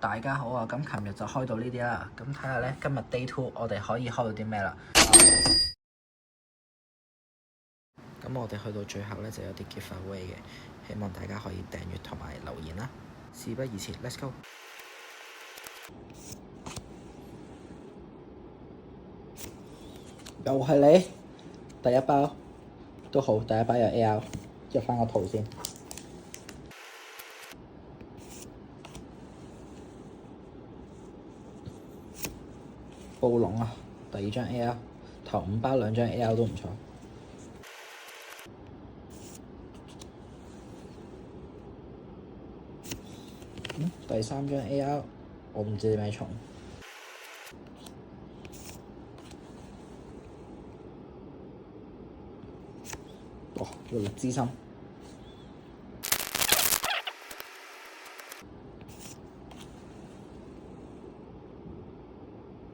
大家好啊！咁琴日就開到呢啲啦，咁睇下咧今日 Day 2我哋可以開到啲咩啦？咁我哋去到最後咧就有啲 giveaway 嘅，希望大家可以訂閱同埋留言啦。事不宜遲 ，Let's go！又係你第一包都好，第一包有 AR， 入翻個圖先。暴龍啊，第二張 AR， 頭5包2張 AR 都唔錯。第3張 AR， 我唔知咩蟲。哇！活力之心。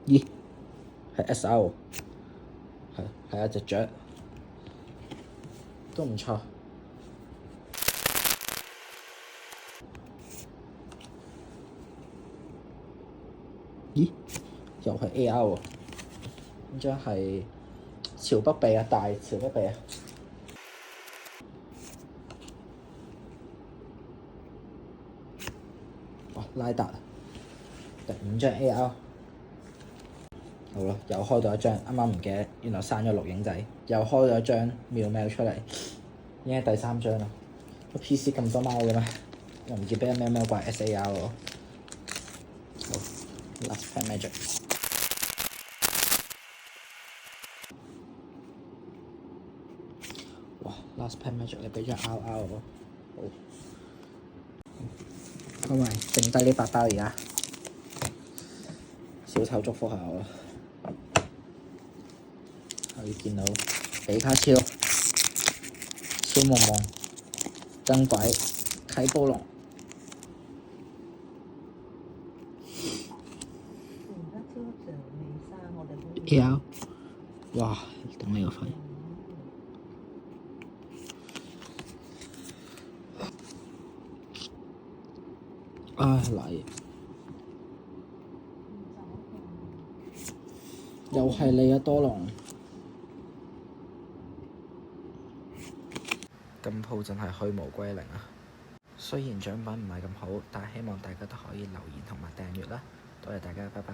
咦？係 SR， 係一隻雀，都唔錯。咦？又係 AR 喎，呢張係潮北鼻啊，大潮北鼻啊。哇！拉達第5張 AR。好啦，又開到一張，啱啱唔記得，原來刪咗錄影仔，又開咗一張妙喵出嚟，已經係第3張啦。個 PC 咁多貓嘅咩？又唔見俾人喵喵怪 SAR 喎。好 ，Last Pack Magic。哇 ！Last Pack Magic 你俾張 RR 喎，好。咁咪剩低呢8包而家，小丑祝福下我。可以見到比卡超、超夢夢、燈鬼、啟暴龍。AR， 哇！頂你個肺！唉，嚟！又係你啊，多龍！今鋪真係虛無歸零啊！雖然獎品唔係咁好，但係希望大家都可以留言同埋訂閱啦。多謝大家，拜拜。